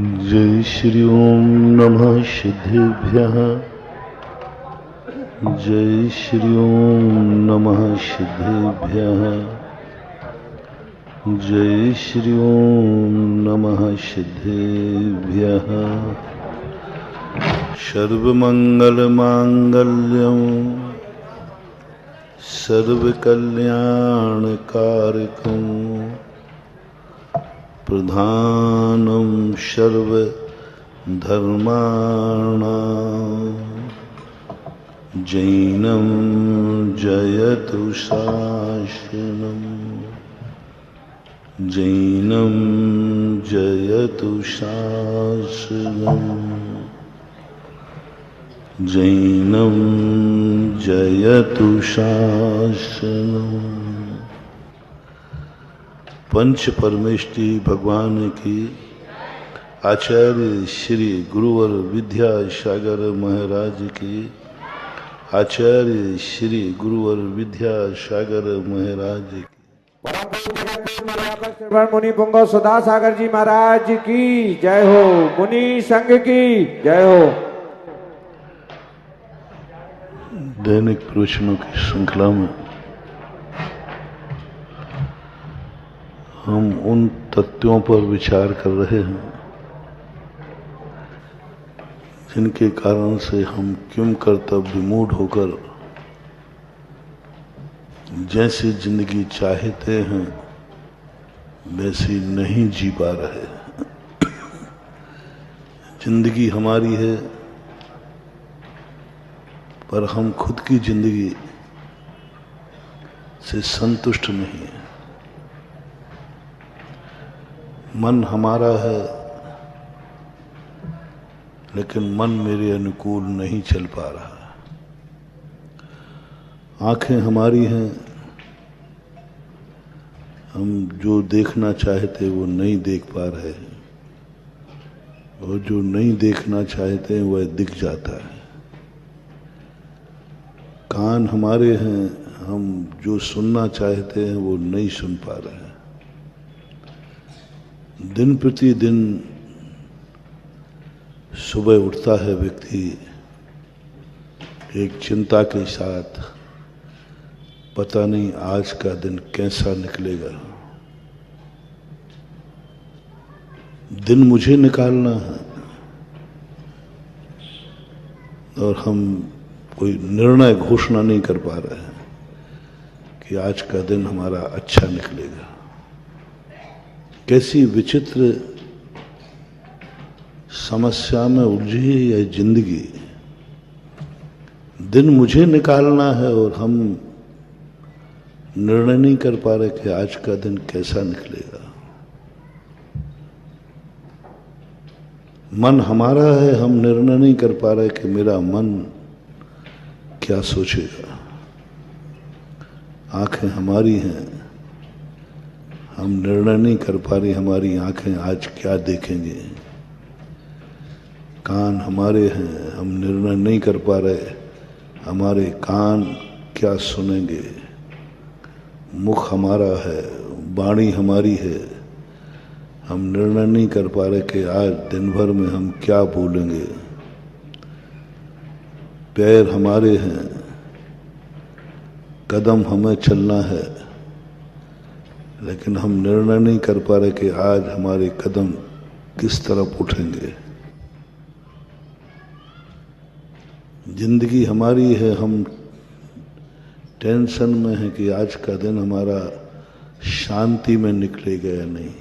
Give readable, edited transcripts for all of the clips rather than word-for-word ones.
जय श्री ओम नमः सिद्धेभ्यः। जय श्री ओम नमः सिद्धेभ्यः। जय श्री ओम नमः सिद्धेभ्यः। सर्वमंगलमांगल्यं सर्वकल्याणकारकं प्रधानं सर्वधर्माणां जैनं जयतु शासनम्। जैनं जयतु शासनम्। जैनं जयतु शासनम्। पंच परमेष्टि भगवान की आचार्य श्री गुरुवर विद्यासागर महाराज की आचार्य श्री गुरुवर विद्यासागर महाराज की श्रवण मुनि पुंगव सुधा सागर जी महाराज की जय हो। मुनि संघ की जय हो। दैनिक प्रवचनों की श्रृंखला में हम उन तथ्यों पर विचार कर रहे हैं जिनके कारण से हम क्यों कर्तव्य विमूढ़ होकर जैसी जिंदगी चाहते हैं वैसी नहीं जी पा रहे। जिंदगी हमारी है पर हम खुद की जिंदगी से संतुष्ट नहीं है। मन हमारा है लेकिन मन मेरे अनुकूल नहीं चल पा रहा। आंखें हमारी हैं, हम जो देखना चाहते वो नहीं देख पा रहे हैं और जो नहीं देखना चाहते हैं वह दिख जाता है। कान हमारे हैं, हम जो सुनना चाहते हैं वो नहीं सुन पा रहे हैं। दिन प्रतिदिन सुबह उठता है व्यक्ति एक चिंता के साथ, पता नहीं आज का दिन कैसा निकलेगा। दिन मुझे निकालना है और हम कोई निर्णय घोषणा नहीं कर पा रहे हैं कि आज का दिन हमारा अच्छा निकलेगा। कैसी विचित्र समस्या में उलझी है यह जिंदगी। दिन मुझे निकालना है और हम निर्णय नहीं कर पा रहे कि आज का दिन कैसा निकलेगा। मन हमारा है, हम निर्णय नहीं कर पा रहे कि मेरा मन क्या सोचेगा। आंखें हमारी हैं, हम निर्णय नहीं कर पा रही हमारी आंखें आज क्या देखेंगे। कान हमारे हैं, हम निर्णय नहीं कर पा रहे हमारे कान क्या सुनेंगे। मुख हमारा है, वाणी हमारी है, हम निर्णय नहीं कर पा रहे कि आज दिन भर में हम क्या बोलेंगे। पैर हमारे हैं, कदम हमें चलना है लेकिन हम निर्णय नहीं कर पा रहे कि आज हमारे कदम किस तरफ उठेंगे। जिंदगी हमारी है, हम टेंशन में है कि आज का दिन हमारा शांति में निकलेगा या नहीं।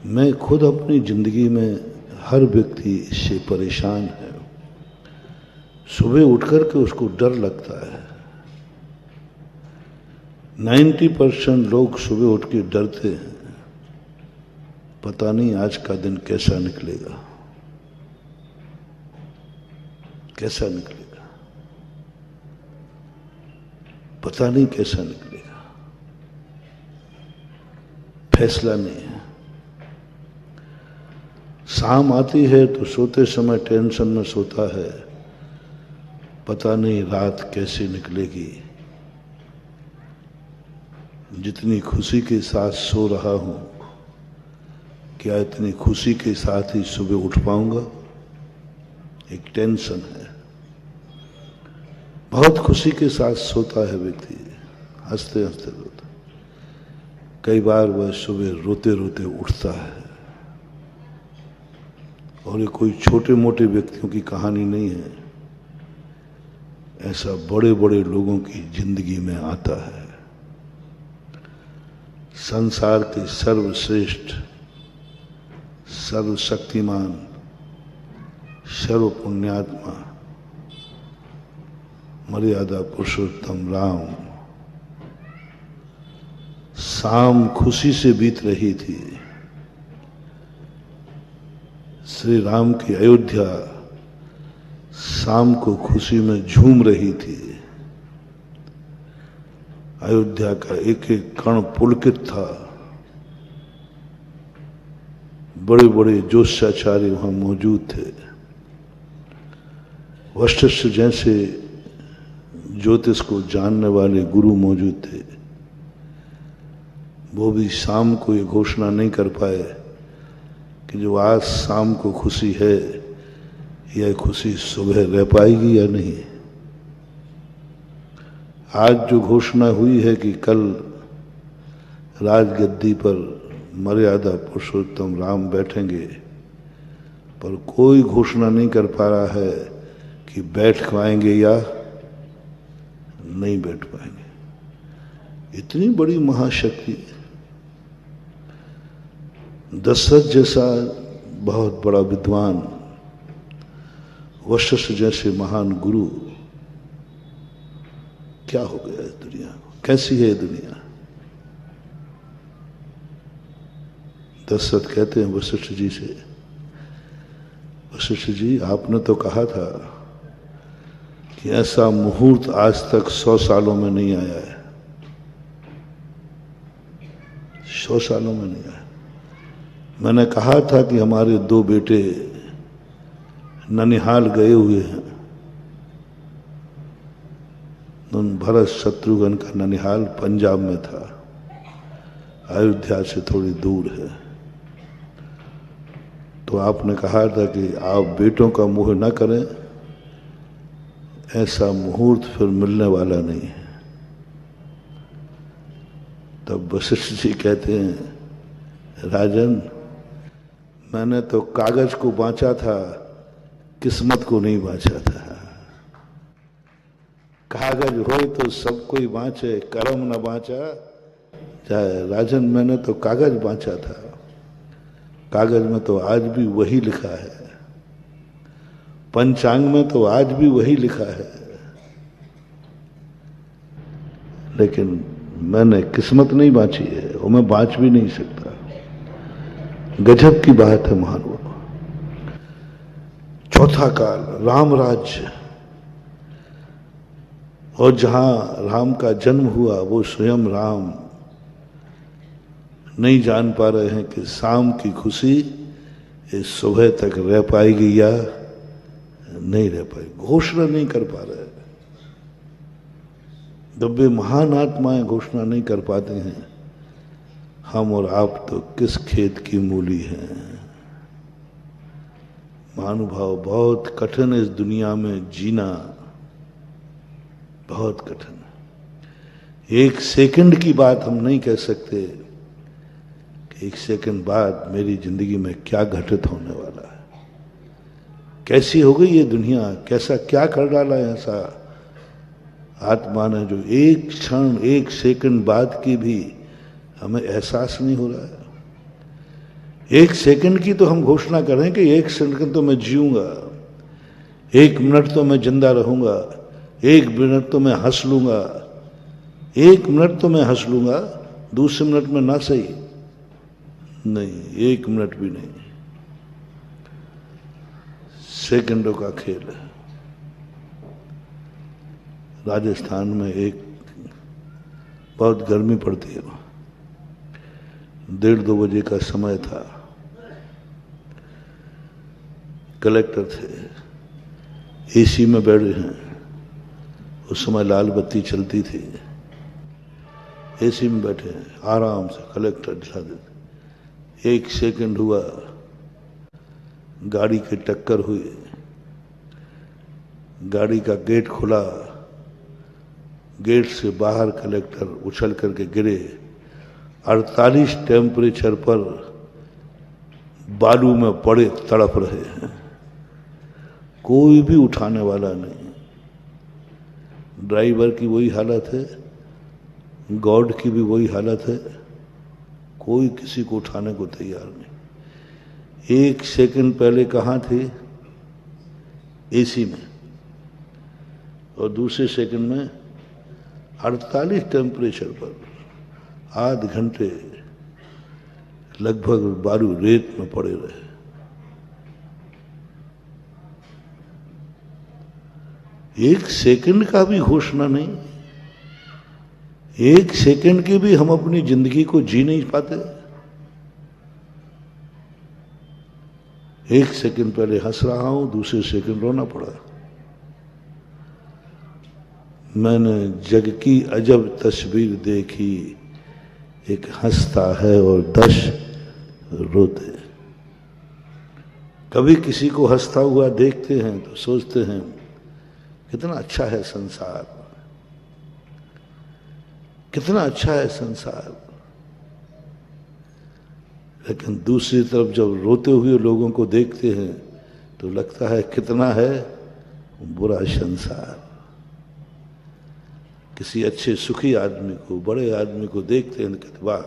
मैं खुद अपनी जिंदगी में हर व्यक्ति से परेशान है। सुबह उठकर के उसको डर लगता है। 90% लोग सुबह उठ के डरते हैं, पता नहीं आज का दिन कैसा निकलेगा, कैसा निकलेगा, पता नहीं कैसा निकलेगा। फैसला नहीं है। शाम आती है तो सोते समय टेंशन में सोता है, पता नहीं रात कैसे निकलेगी। जितनी खुशी के साथ सो रहा हूं क्या इतनी खुशी के साथ ही सुबह उठ पाऊंगा? एक टेंशन है। बहुत खुशी के साथ सोता है व्यक्ति, हंसते हंसते रोता। कई बार वह सुबह रोते रोते उठता है। और ये कोई छोटे मोटे व्यक्तियों की कहानी नहीं है, ऐसा बड़े बड़े लोगों की जिंदगी में आता है। संसार के सर्वश्रेष्ठ, सर्वशक्तिमान, सर्व पुण्यात्मा, मर्यादा पुरुषोत्तम राम, शाम खुशी से बीत रही थी। श्री राम की अयोध्या शाम को खुशी में झूम रही थी। अयोध्या का एक एक कण पुलकित था। बड़े बड़े ज्योतिषाचार्य वहां मौजूद थे। वशिष्ठ जैसे ज्योतिष को जानने वाले गुरु मौजूद थे। वो भी शाम को ये घोषणा नहीं कर पाए कि जो आज शाम को खुशी है, यह खुशी सुबह रह पाएगी या नहीं। आज जो घोषणा हुई है कि कल राजगद्दी पर मर्यादा पुरुषोत्तम राम बैठेंगे, पर कोई घोषणा नहीं कर पा रहा है कि बैठ पाएंगे या नहीं बैठ पाएंगे। इतनी बड़ी महाशक्ति, दशरथ जैसा बहुत बड़ा विद्वान, वशिष्ठ जैसे महान गुरु, क्या हो गया इस दुनिया को? कैसी है ये दुनिया? दशरथ कहते हैं वशिष्ठ जी से, वशिष्ठ जी आपने तो कहा था कि ऐसा मुहूर्त आज तक 100 सालों में नहीं आया है। 100 सालों में नहीं आया। मैंने कहा था कि हमारे 2 बेटे ननिहाल गए हुए हैं। उन भरत शत्रुघ्न का ननिहाल पंजाब में था, अयोध्या से थोड़ी दूर है। तो आपने कहा था कि आप बेटों का मोह न करें, ऐसा मुहूर्त फिर मिलने वाला नहीं है। तब वशिष्ठ जी कहते हैं, राजन मैंने तो कागज को बांचा था, किस्मत को नहीं बांचा था। कागज हो तो सब कोई बांचे, कर्म न बांचा जाए। राजन मैंने तो कागज बांचा था, कागज में तो आज भी वही लिखा है, पंचांग में तो आज भी वही लिखा है, लेकिन मैंने किस्मत नहीं बांची है और मैं बांच भी नहीं सकता। गजब की बात है महानुभाव। चौथा काल, राम राज्य, और जहां राम का जन्म हुआ वो स्वयं राम नहीं जान पा रहे हैं कि शाम की खुशी इस सुबह तक रह पाएगी या नहीं रह पाएगी। घोषणा नहीं कर पा रहे। जब वे महान आत्माएं घोषणा नहीं कर पाते हैं, हम और आप तो किस खेत की मूली हैं। महानुभाव, बहुत कठिन है इस दुनिया में जीना, बहुत कठिन है। एक सेकंड की बात हम नहीं कह सकते कि एक सेकंड बाद मेरी जिंदगी में क्या घटित होने वाला है, कैसी हो गई ये दुनिया, कैसा क्या कर डाला है ऐसा आत्मा ने, जो एक क्षण एक सेकंड बाद की भी हमें एहसास नहीं हो रहा है। एक सेकंड की तो हम घोषणा करें कि एक सेकंड तो मैं जीऊंगा, 1 मिनट तो मैं जिंदा रहूंगा, 1 मिनट तो मैं हंस लूंगा, 1 मिनट तो मैं हंस लूंगा, दूसरे मिनट में ना सही, नहीं, 1 मिनट भी नहीं। सेकंडों का खेल है। राजस्थान में एक बहुत गर्मी पड़ती है, 1:30-2 बजे का समय था। कलेक्टर थे, एसी में बैठे हैं। उस समय लाल बत्ती चलती थी, एसी में बैठे हैं, आराम से कलेक्टर दिखा देते। 1 सेकंड हुआ, गाड़ी की टक्कर हुई, गाड़ी का गेट खुला, गेट से बाहर कलेक्टर उछल करके गिरे, 48 टेम्परेचर पर बालू में पड़े तड़प रहे हैं, कोई भी उठाने वाला नहीं। ड्राइवर की वही हालत है, गॉड की भी वही हालत है, कोई किसी को उठाने को तैयार नहीं। 1 सेकंड पहले कहाँ थे? एसी में, और दूसरे सेकंड में 48 टेम्परेचर पर आध घंटे लगभग बालू रेत में पड़े रहे। एक सेकंड का भी घोषणा नहीं, 1 सेकंड की भी हम अपनी जिंदगी को जी नहीं पाते। 1 सेकंड पहले हंस रहा हूं, दूसरे सेकंड रोना पड़ा। मैंने जग की अजब तस्वीर देखी, एक हंसता है और 10 रोते। कभी किसी को हंसता हुआ देखते हैं तो सोचते हैं कितना अच्छा है संसार, कितना अच्छा है संसार। लेकिन दूसरी तरफ जब रोते हुए लोगों को देखते हैं तो लगता है कितना है बुरा संसार। किसी अच्छे सुखी आदमी को, बड़े आदमी को देखते हैं, कहते वाह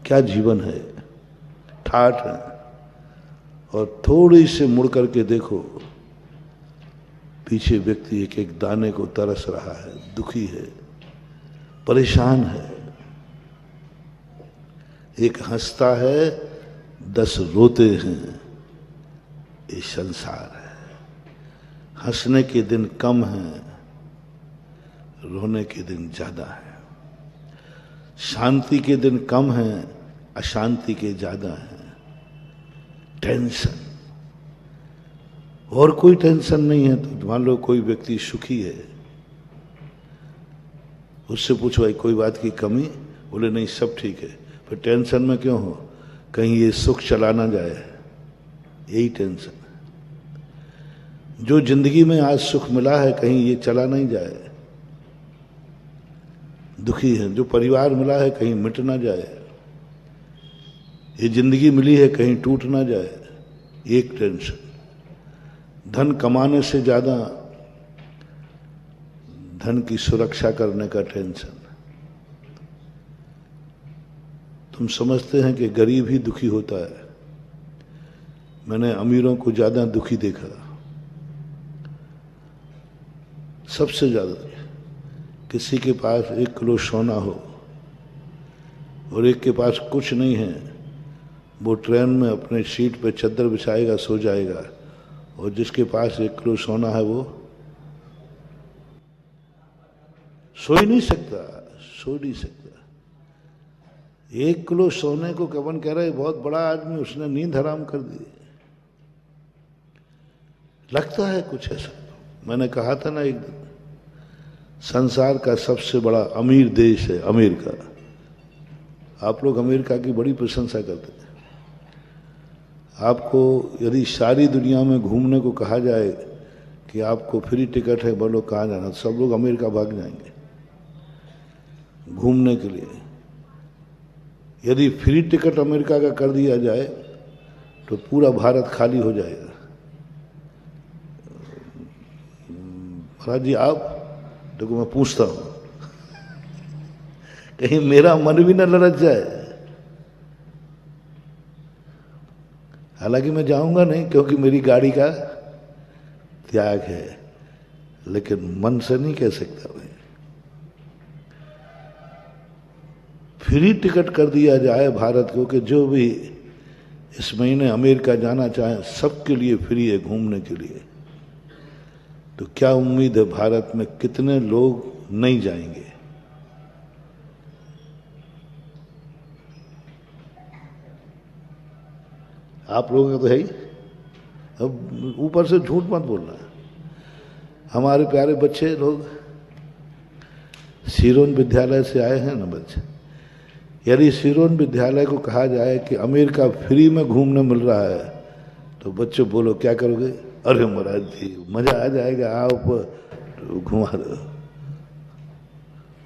क्या जीवन है, ठाठ है। और थोड़ी से मुड़ करके देखो, पीछे व्यक्ति एक एक दाने को तरस रहा है, दुखी है, परेशान है। एक हंसता है, 10 रोते हैं, ये संसार है। हंसने के दिन कम हैं, रोने के दिन ज्यादा है। शांति के दिन कम हैं, अशांति के ज्यादा हैं। टेंशन, और कोई टेंशन नहीं है तो मान लो कोई व्यक्ति सुखी है, उससे पूछो भाई कोई बात की कमी, बोले नहीं सब ठीक है। फिर टेंशन में क्यों हो? कहीं ये सुख चला ना जाए, यही टेंशन। जो जिंदगी में आज सुख मिला है कहीं ये चला नहीं जाए, दुखी है। जो परिवार मिला है कहीं मिट ना जाए, ये जिंदगी मिली है कहीं टूट ना जाए, एक टेंशन। धन कमाने से ज्यादा धन की सुरक्षा करने का टेंशन। तुम समझते हैं कि गरीब ही दुखी होता है, मैंने अमीरों को ज्यादा दुखी देखा, सबसे ज्यादा। किसी के पास 1 किलो सोना हो और एक के पास कुछ नहीं है, वो ट्रेन में अपने सीट पे चद्दर बिछाएगा, सो जाएगा, और जिसके पास 1 किलो सोना है वो सो ही नहीं सकता, सो नहीं सकता। 1 किलो सोने को कवन कह रहे बहुत बड़ा आदमी, उसने नींद हराम कर दी। लगता है कुछ ऐसा। मैंने कहा था ना एक दिन, संसार का सबसे बड़ा अमीर देश है अमेरिका। आप लोग अमेरिका की बड़ी प्रशंसा करते हैं। आपको यदि सारी दुनिया में घूमने को कहा जाए कि आपको फ्री टिकट है, बोलो कहाँ जाना, सब लोग अमेरिका भाग जाएंगे घूमने के लिए। यदि फ्री टिकट अमेरिका का कर दिया जाए तो पूरा भारत खाली हो जाएगा। महाराज जी आप देखो, मैं पूछता हूं कहीं मेरा मन भी न ललच जाए। हालांकि मैं जाऊंगा नहीं क्योंकि मेरी गाड़ी का त्याग है, लेकिन मन से नहीं कह सकता भाई। फ्री टिकट कर दिया जाए भारत को कि जो भी इस महीने अमेरिका जाना चाहे सबके लिए फ्री है घूमने के लिए, तो क्या उम्मीद है भारत में कितने लोग नहीं जाएंगे? आप लोगों का तो है ही। अब ऊपर से झूठ मत बोलना। हमारे प्यारे बच्चे लोग सिरोन विद्यालय से आए हैं ना बच्चे, यदि सिरोन विद्यालय को कहा जाए कि अमेरिका फ्री में घूमने मिल रहा है तो बच्चों बोलो क्या करोगे? अरे महाराज जी मजा आ जाएगा, आप घुमा दो।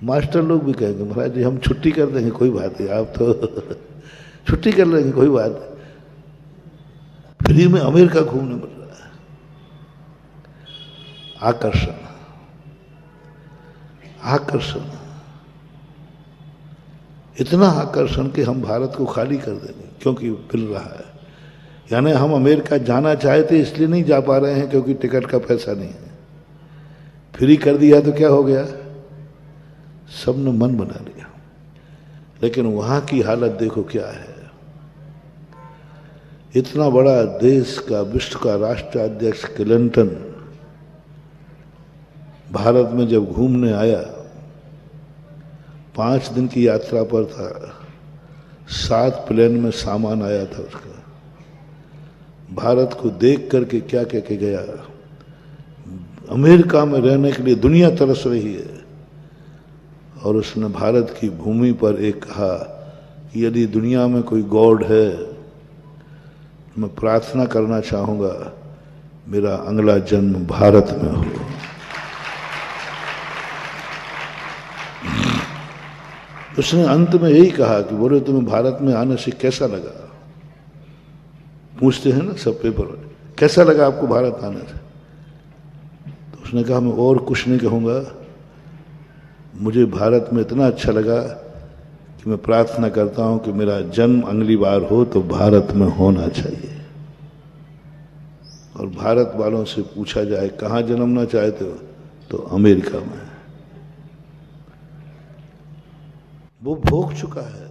मास्टर लोग भी कहेंगे महाराज जी हम छुट्टी कर देंगे, कोई बात नहीं, आप तो छुट्टी कर लेंगे, कोई बात नहीं, फ्री में अमेरिका घूमने मिल रहा है। आकर्षण, आकर्षण, इतना आकर्षण कि हम भारत को खाली कर देंगे क्योंकि मिल रहा है। यानी हम अमेरिका जाना चाहते इसलिए नहीं जा पा रहे हैं क्योंकि टिकट का पैसा नहीं है। फ्री कर दिया तो क्या हो गया? सबने मन बना लिया। लेकिन वहां की हालत देखो क्या है। इतना बड़ा देश का, विश्व का राष्ट्राध्यक्ष क्लिंटन भारत में जब घूमने आया, 5 दिन की यात्रा पर था, 7 प्लेन में सामान आया था उसका। भारत को देख करके क्या कह के गया, अमेरिका में रहने के लिए दुनिया तरस रही है। और उसने भारत की भूमि पर एक कहा कि यदि दुनिया में कोई गॉड है, मैं प्रार्थना करना चाहूंगा मेरा अगला जन्म भारत में हो। उसने अंत में यही कहा कि बोले तुम्हें भारत में आने से कैसा लगा? पूछते हैं ना सब पेपर में, कैसा लगा आपको भारत आने से? तो उसने कहा मैं और कुछ नहीं कहूंगा, मुझे भारत में इतना अच्छा लगा कि मैं प्रार्थना करता हूं कि मेरा जन्म अगली बार हो तो भारत में होना चाहिए। और भारत वालों से पूछा जाए कहां जन्मना चाहते हो, तो अमेरिका में। वो भोग चुका है,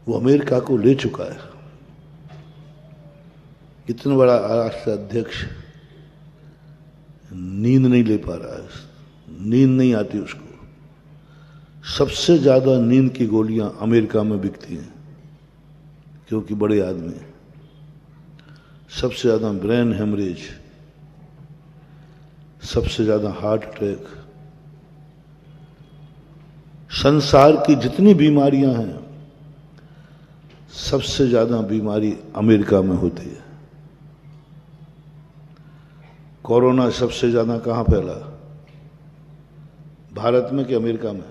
वो अमेरिका को ले चुका है। इतना बड़ा राष्ट्र अध्यक्ष नींद नहीं ले पा रहा है, नींद नहीं आती उसको। सबसे ज्यादा नींद की गोलियां अमेरिका में बिकती हैं क्योंकि बड़े आदमी हैं। सबसे ज्यादा ब्रेन हेमरेज, सबसे ज्यादा हार्ट अटैक, संसार की जितनी बीमारियां हैं सबसे ज्यादा बीमारी अमेरिका में होती है। कोरोना सबसे ज्यादा कहां फैला, भारत में कि अमेरिका में?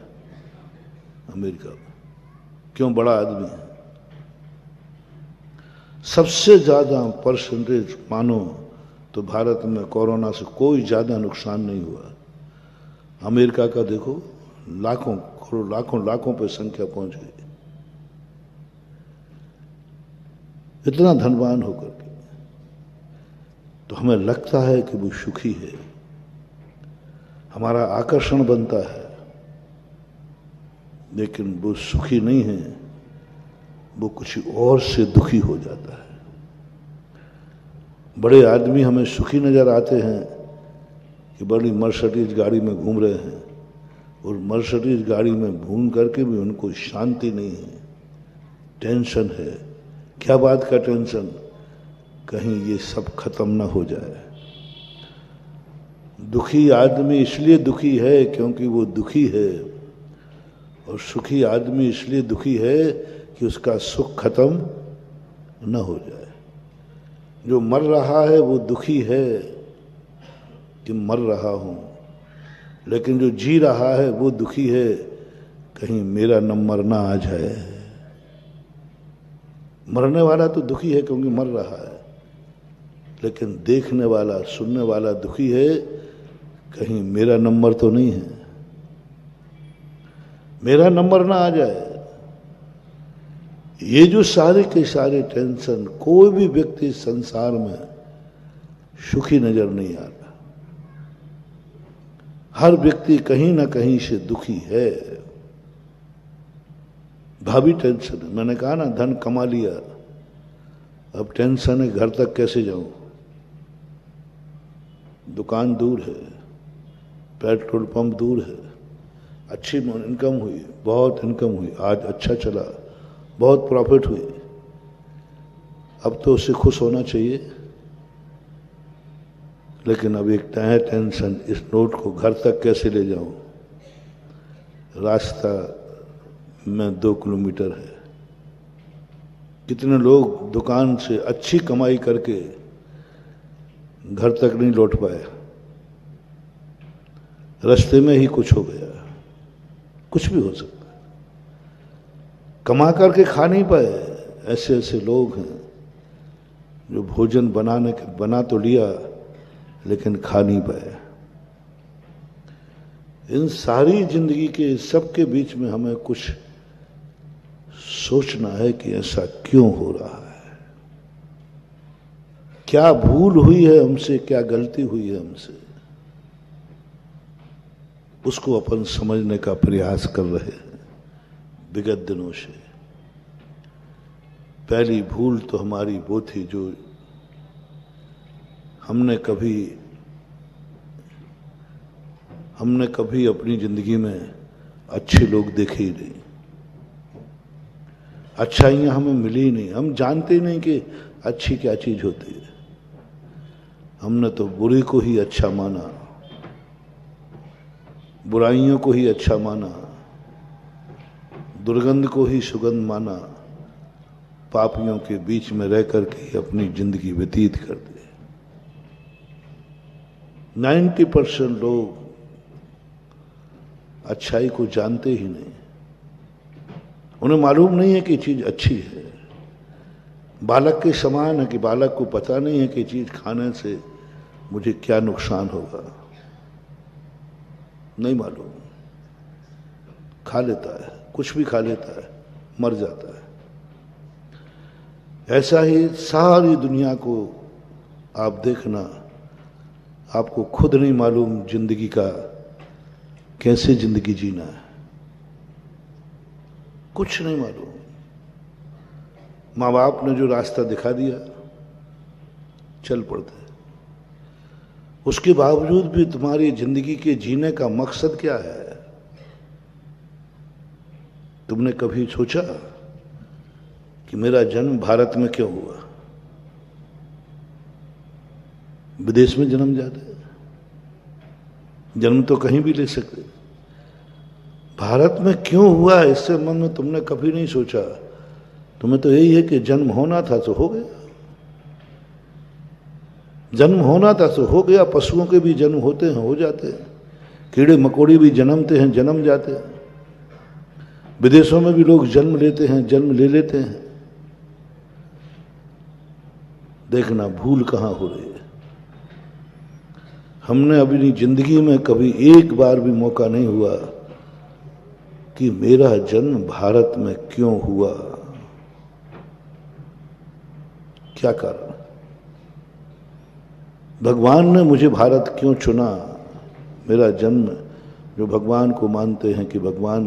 अमेरिका में। क्यों? बड़ा आदमी है। सबसे ज्यादा परसेंटेज मानो तो भारत में कोरोना से कोई ज्यादा नुकसान नहीं हुआ। अमेरिका का देखो लाखों करोड़ लाखों पे संख्या पहुंच गई, इतना धनवान होकर के। तो हमें लगता है कि वो सुखी है, हमारा आकर्षण बनता है, लेकिन वो सुखी नहीं है, वो कुछ और से दुखी हो जाता है। बड़े आदमी हमें सुखी नजर आते हैं कि बड़ी मर्सिडीज गाड़ी में घूम रहे हैं, और मर्सिडीज गाड़ी में घूम करके भी उनको शांति नहीं है, टेंशन है। क्या बात का टेंशन? कहीं ये सब खत्म ना हो जाए। दुखी आदमी इसलिए दुखी है क्योंकि वो दुखी है, और सुखी आदमी इसलिए दुखी है कि उसका सुख खत्म न हो जाए। जो मर रहा है वो दुखी है कि मर रहा हूं, लेकिन जो जी रहा है वो दुखी है कहीं मेरा नंबर ना आ जाए। मरने वाला तो दुखी है क्योंकि मर रहा है, लेकिन देखने वाला, सुनने वाला दुखी है कहीं मेरा नंबर तो नहीं है, मेरा नंबर ना आ जाए। ये जो सारे के सारे टेंशन, कोई भी व्यक्ति संसार में सुखी नजर नहीं आता। हर व्यक्ति कहीं ना कहीं से दुखी है। भावी टेंशन है। मैंने कहा ना धन कमा लिया, अब टेंशन है घर तक कैसे जाऊं, दुकान दूर है, पेट्रोल पंप दूर है, अच्छी इनकम हुई, बहुत इनकम हुई, आज अच्छा चला, बहुत प्रॉफिट हुई, अब तो उससे खुश होना चाहिए। लेकिन अब एक तय टेंशन, इस नोट को घर तक कैसे ले जाऊं, रास्ता में 2 किलोमीटर है। कितने लोग दुकान से अच्छी कमाई करके घर तक नहीं लौट पाए, रास्ते में ही कुछ हो गया। कुछ भी हो सकता है, कमा करके खा नहीं पाए। ऐसे ऐसे लोग हैं जो भोजन बना तो लिया लेकिन खा नहीं पाए। इन सारी जिंदगी के सबके बीच में हमें कुछ सोचना है कि ऐसा क्यों हो रहा है, क्या भूल हुई है हमसे, क्या गलती हुई है हमसे। उसको अपन समझने का प्रयास कर रहे हैं विगत दिनों से। पहली भूल तो हमारी वो थी जो हमने कभी अपनी जिंदगी में अच्छे लोग देखे ही नहीं, अच्छाइयां हमें मिली ही नहीं। हम जानते ही नहीं कि अच्छी क्या चीज होती है। हमने तो बुरे को ही अच्छा माना, बुराइयों को ही अच्छा माना, दुर्गंध को ही सुगंध माना, पापियों के बीच में रह करके अपनी जिंदगी व्यतीत कर दी। 90% लोग अच्छाई को जानते ही नहीं, उन्हें मालूम नहीं है कि चीज अच्छी है। बालक के समान है कि बालक को पता नहीं है कि चीज खाने से मुझे क्या नुकसान होगा, नहीं मालूम, खा लेता है, कुछ भी खा लेता है, मर जाता है। ऐसा ही सारी दुनिया को आप देखना, आपको खुद नहीं मालूम जिंदगी का कैसे जिंदगी जीना है, कुछ नहीं मालूम। माँ बाप ने जो रास्ता दिखा दिया चल पड़ते, उसके बावजूद भी तुम्हारी जिंदगी के जीने का मकसद क्या है? तुमने कभी सोचा कि मेरा जन्म भारत में क्यों हुआ? विदेश में जन्म जाते, जन्म तो कहीं भी ले सकते, भारत में क्यों हुआ इससे मन में तुमने कभी नहीं सोचा। तुम्हें तो यही है कि जन्म होना था तो हो गया, जन्म होना था तो हो गया। पशुओं के भी जन्म होते हैं, हो जाते हैं, कीड़े मकोड़े भी जन्मते हैं, जन्म जाते हैं। विदेशों में भी लोग जन्म लेते हैं, जन्म ले लेते हैं। देखना भूल कहां हो रही है। हमने अपनी जिंदगी में कभी एक बार भी मौका नहीं हुआ कि मेरा जन्म भारत में क्यों हुआ, क्या कारण, भगवान ने मुझे भारत क्यों चुना। मेरा जन्म, जो भगवान को मानते हैं कि भगवान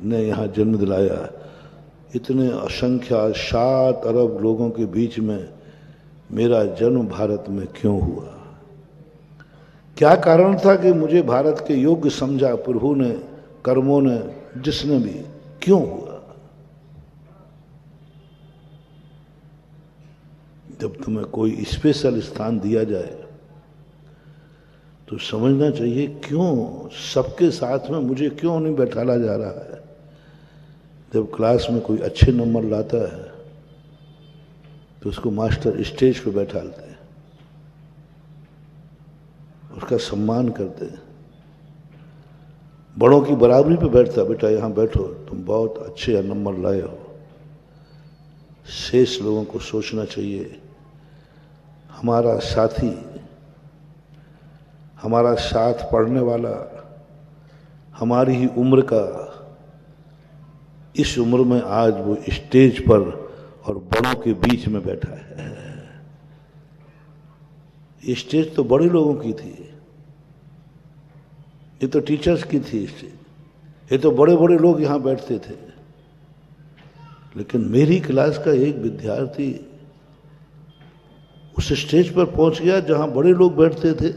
ने यहाँ जन्म दिलाया, इतने असंख्या 7 अरब लोगों के बीच में मेरा जन्म भारत में क्यों हुआ? क्या कारण था कि मुझे भारत के योग्य समझा प्रभु ने, कर्मों ने, जिसने भी, क्यों हुआ? जब तुम्हें कोई स्पेशल स्थान दिया जाए तो समझना चाहिए क्यों सबके साथ में मुझे क्यों नहीं बैठाला जा रहा है। जब क्लास में कोई अच्छे नंबर लाता है तो उसको मास्टर स्टेज पे बैठाते हैं, उसका सम्मान करते हैं, बड़ों की बराबरी पे बैठता, बेटा यहाँ बैठो, तुम बहुत अच्छे नंबर लाए हो। शेष लोगों को सोचना चाहिए हमारा साथी, हमारा साथ पढ़ने वाला, हमारी ही उम्र का, इस उम्र में आज वो स्टेज पर और बड़ों के बीच में बैठा है। ये स्टेज तो बड़े लोगों की थी, ये तो टीचर्स की थी स्टेज, ये तो बड़े बड़े लोग यहां बैठते थे। लेकिन मेरी क्लास का एक विद्यार्थी उस स्टेज पर पहुंच गया जहां बड़े लोग बैठते थे।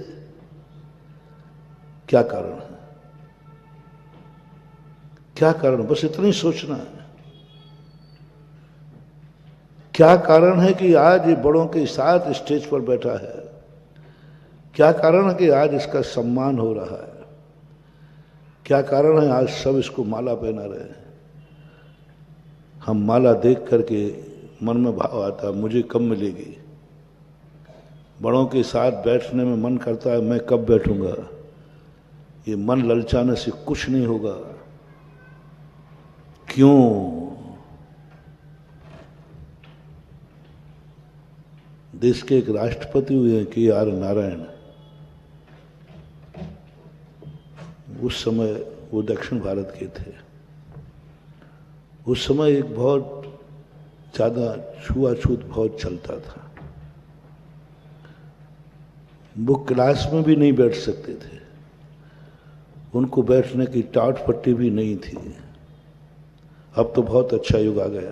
क्या कारण है? क्या कारण? बस इतना ही सोचना है। क्या कारण है कि आज ये बड़ों के साथ स्टेज पर बैठा है? क्या कारण है कि आज इसका सम्मान हो रहा है? क्या कारण है आज सब इसको माला पहना रहे हैं? हम माला देख करके मन में भाव आता मुझे कब मिलेगी। बड़ों के साथ बैठने में मन करता है मैं कब बैठूंगा। ये मन ललचाने से कुछ नहीं होगा। क्यों? देश के एक राष्ट्रपति हुए हैं KR नारायण। उस समय वो दक्षिण भारत के थे। उस समय एक बहुत ज्यादा छुआछूत बहुत चलता था। वो क्लास में भी नहीं बैठ सकते थे। उनको बैठने की टाट पट्टी भी नहीं थी। अब तो बहुत अच्छा युग आ गया,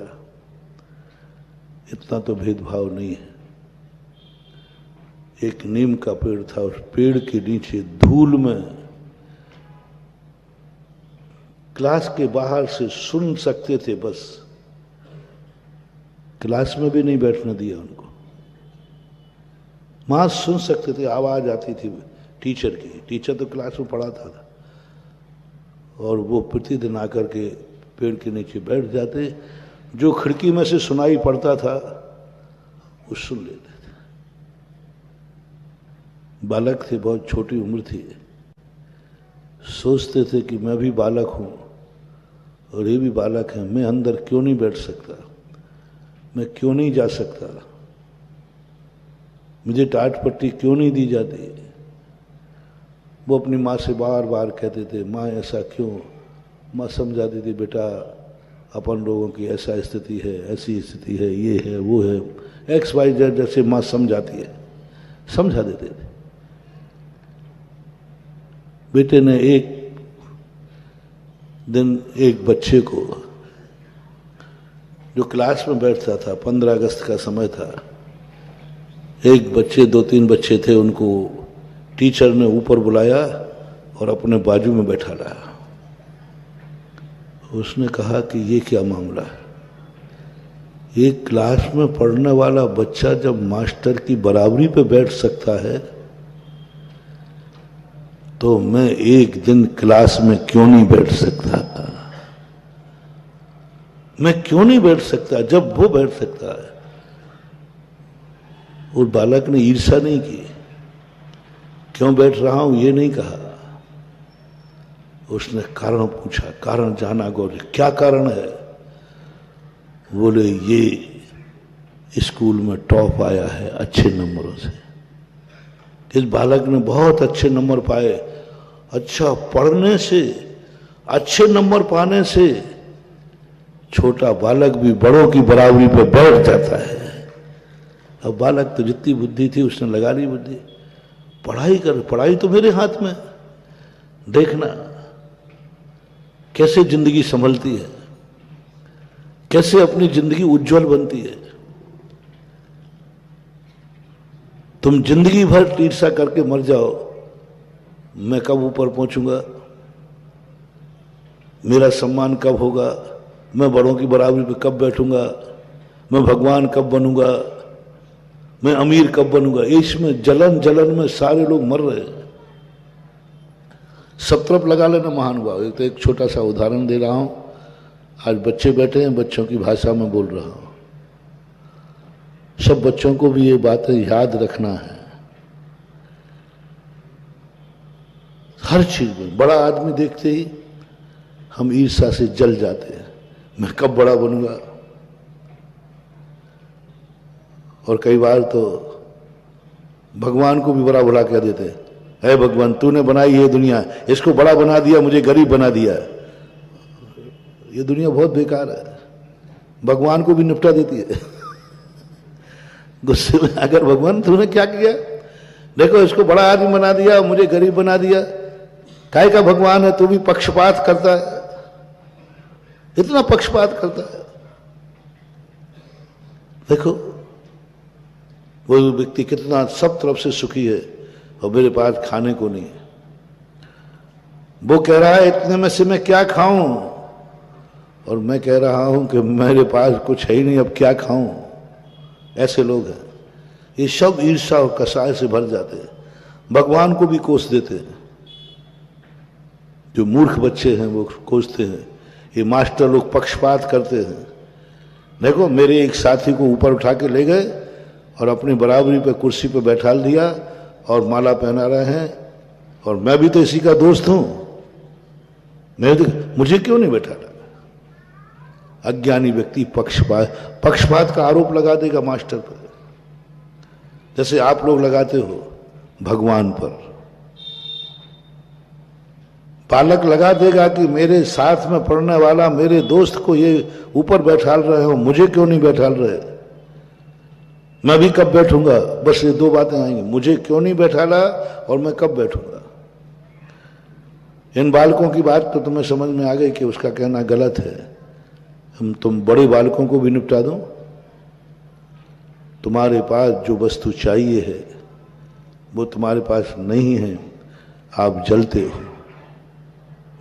इतना तो भेदभाव नहीं है। एक नीम का पेड़ था, उस पेड़ के नीचे धूल में क्लास के बाहर से सुन सकते थे, बस क्लास में भी नहीं बैठने दिया उनको। वहां सुन सकते थे, आवाज आती थी टीचर की। टीचर तो क्लास में पढ़ाता था और वो प्रतिदिन आकर के पेड़ के नीचे बैठ जाते। जो खिड़की में से सुनाई पड़ता था वो सुन लेते थे। बालक थे, बहुत छोटी उम्र थी। सोचते थे कि मैं भी बालक हूं और ये भी बालक है, मैं अंदर क्यों नहीं बैठ सकता, मैं क्यों नहीं जा सकता, मुझे टाट पट्टी क्यों नहीं दी जाती। वो अपनी माँ से बार बार कहते थे माँ ऐसा क्यों। माँ समझाती थी बेटा अपन लोगों की ऐसा स्थिति है, ऐसी स्थिति है, ये है वो है, XYZ जैसे माँ समझाती है, समझा देते थे। बेटे ने एक दिन एक बच्चे को, जो क्लास में बैठता था, 15 अगस्त का समय था, एक बच्चे 2-3 बच्चे थे, उनको टीचर ने ऊपर बुलाया और अपने बाजू में बैठा लाया। उसने कहा कि ये क्या मामला है। एक क्लास में पढ़ने वाला बच्चा जब मास्टर की बराबरी पे बैठ सकता है तो मैं एक दिन क्लास में क्यों नहीं बैठ सकता। मैं क्यों नहीं बैठ सकता जब वो बैठ सकता है। और बालक ने ईर्ष्या नहीं की, क्यों बैठ रहा हूं ये नहीं कहा। उसने कारण पूछा, कारण जाना गौरी, क्या कारण है। बोले ये स्कूल में टॉप आया है अच्छे नंबरों से। इस बालक ने बहुत अच्छे नंबर पाए। अच्छा पढ़ने से, अच्छे नंबर पाने से छोटा बालक भी बड़ों की बराबरी पे बैठ जाता है। अब बालक तो जितनी बुद्धि थी उसने लगा ली बुद्धि, पढ़ाई कर, पढ़ाई तो मेरे हाथ में, देखना कैसे जिंदगी संभलती है, कैसे अपनी जिंदगी उज्जवल बनती है। तुम जिंदगी भर ईर्ष्या करके मर जाओ, मैं कब ऊपर पहुंचूंगा, मेरा सम्मान कब होगा, मैं बड़ों की बराबरी पे कब बैठूंगा, मैं भगवान कब बनूंगा, मैं अमीर कब बनूंगा। इसमें जलन जलन में सारे लोग मर रहे हैं। सब तरफ लगा लेना महानुभाव। तो एक छोटा सा उदाहरण दे रहा हूं। आज बच्चे बैठे हैं, बच्चों की भाषा में बोल रहा हूं। सब बच्चों को भी ये बातें याद रखना है। हर चीज में बड़ा आदमी देखते ही हम ईर्ष्या से जल जाते हैं, मैं कब बड़ा बनूंगा। और कई बार तो भगवान को भी बड़ा भला कह देते हैं, हे भगवान तूने बनाई ये दुनिया, इसको बड़ा बना दिया, मुझे गरीब बना दिया। ये दुनिया बहुत बेकार है, भगवान को भी निपटा देती है। गुस्से में अगर भगवान तूने क्या किया, देखो इसको बड़ा आदमी बना दिया, मुझे गरीब बना दिया। काय का भगवान है, तू भी पक्षपात करता है, इतना पक्षपात करता है। देखो वो व्यक्ति कितना सब तरफ से सुखी है और मेरे पास खाने को नहीं है। वो कह रहा है इतने में से मैं क्या खाऊं, और मैं कह रहा हूं कि मेरे पास कुछ है ही नहीं, अब क्या खाऊं। ऐसे लोग हैं। ये सब ईर्ष्या और कसाय से भर जाते हैं, भगवान को भी कोस देते हैं। जो मूर्ख बच्चे हैं वो कोसते हैं। ये मास्टर लोग पक्षपात करते हैं, देखो, मेरे एक साथी को ऊपर उठा के ले गए और अपनी बराबरी पे कुर्सी पे बैठा दिया और माला पहना रहे हैं, और मैं भी तो इसी का दोस्त हूं, मुझे क्यों नहीं बैठा रहा? अज्ञानी व्यक्ति पक्षपात का आरोप लगा देगा मास्टर पर, जैसे आप लोग लगाते हो भगवान पर। बालक लगा देगा कि मेरे साथ में पढ़ने वाला मेरे दोस्त को ये ऊपर बैठाल रहे हो, मुझे क्यों नहीं बैठाल रहे? मैं भी कब बैठूंगा? बस ये दो बातें आएंगी, मुझे क्यों नहीं बैठाला और मैं कब बैठूंगा। इन बालकों की बात तो तुम्हें समझ में आ गई कि उसका कहना गलत है। तुम बड़े बालकों को भी निपटा दो। तुम्हारे पास जो वस्तु चाहिए है वो तुम्हारे पास नहीं है, आप जलते हो,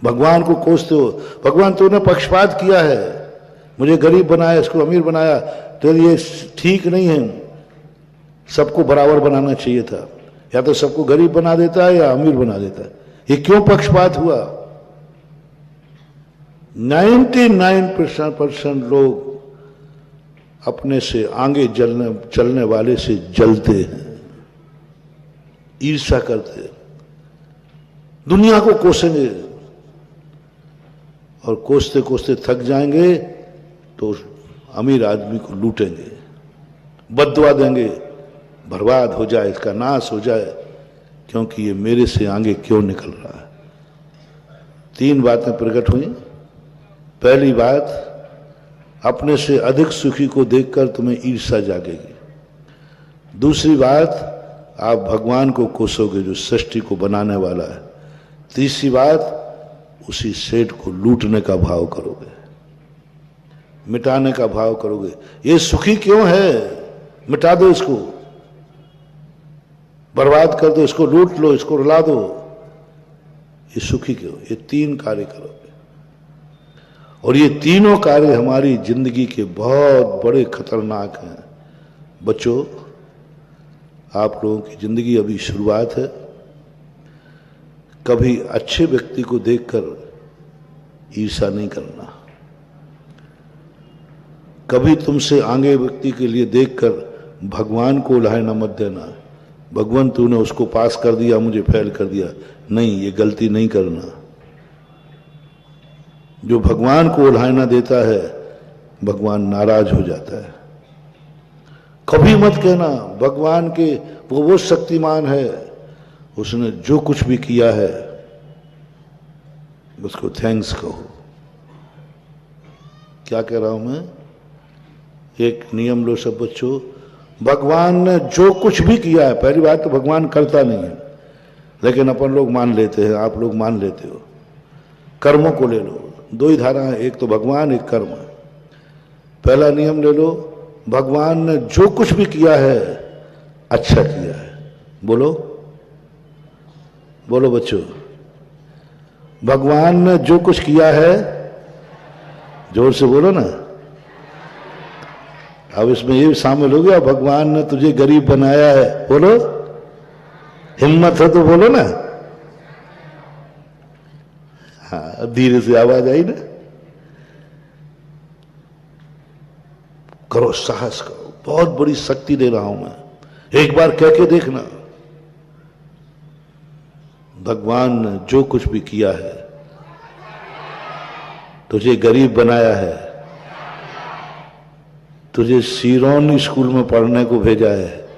भगवान को कोसते हो। भगवान तूने पक्षपात किया है, मुझे गरीब बनाया, इसको अमीर बनाया, तेरे लिए ठीक नहीं है, सबको बराबर बनाना चाहिए था। या तो सबको गरीब बना देता है या अमीर बना देता है। ये क्यों पक्षपात हुआ? 99% लोग अपने से आगे चलने वाले से जलते हैं, ईर्ष्या करते हैं, दुनिया को कोसेंगे और कोसते कोसते थक जाएंगे तो अमीर आदमी को लूटेंगे, बददुआ देंगे, बर्बाद हो जाए, इसका नाश हो जाए, क्योंकि ये मेरे से आगे क्यों निकल रहा है। 3 बातें प्रकट हुई। पहली बात, अपने से अधिक सुखी को देखकर तुम्हें ईर्ष्या जागेगी। दूसरी बात, आप भगवान को कोसोगे जो सृष्टि को बनाने वाला है। तीसरी बात, उसी सेठ को लूटने का भाव करोगे, मिटाने का भाव करोगे। ये सुखी क्यों है? मिटा दो इसको, बर्बाद कर दो, इसको लूट लो, इसको रुला दो। ये सुखी क्यों? ये 3 कार्य करोगे, और ये तीनों कार्य हमारी जिंदगी के बहुत बड़े खतरनाक हैं। बच्चों, आप लोगों की जिंदगी अभी शुरुआत है। कभी अच्छे व्यक्ति को देखकर ईर्ष्या नहीं करना, कभी तुमसे आगे व्यक्ति के लिए देखकर भगवान को उल्हाना मत देना। भगवान तूने उसको पास कर दिया, मुझे फेल कर दिया, नहीं, ये गलती नहीं करना। जो भगवान को उल्हाना देता है, भगवान नाराज हो जाता है। कभी मत कहना भगवान के वो शक्तिमान है, उसने जो कुछ भी किया है उसको थैंक्स कहो। क्या कह रहा हूं मैं? एक नियम लो सब बच्चों, भगवान ने जो कुछ भी किया है, पहली बात तो भगवान करता नहीं है, लेकिन अपन लोग मान लेते हैं, आप लोग मान लेते हो। कर्मों को ले लो, 2 ही धारा है, एक तो भगवान, एक कर्म। पहला नियम ले लो, भगवान ने जो कुछ भी किया है अच्छा किया है। बोलो बोलो बच्चों, भगवान ने जो कुछ किया है, जोर से बोलो ना। अब इसमें ये शामिल हो गया, भगवान ने तुझे गरीब बनाया है, बोलो, हिम्मत है तो बोलो ना। हाँ, धीरे से आवाज आई ना। करो, साहस करो, बहुत बड़ी शक्ति दे रहा हूं मैं, एक बार कह के देखना। भगवान ने जो कुछ भी किया है, तुझे गरीब बनाया है, तुझे सिरोनी स्कूल में पढ़ने को भेजा है,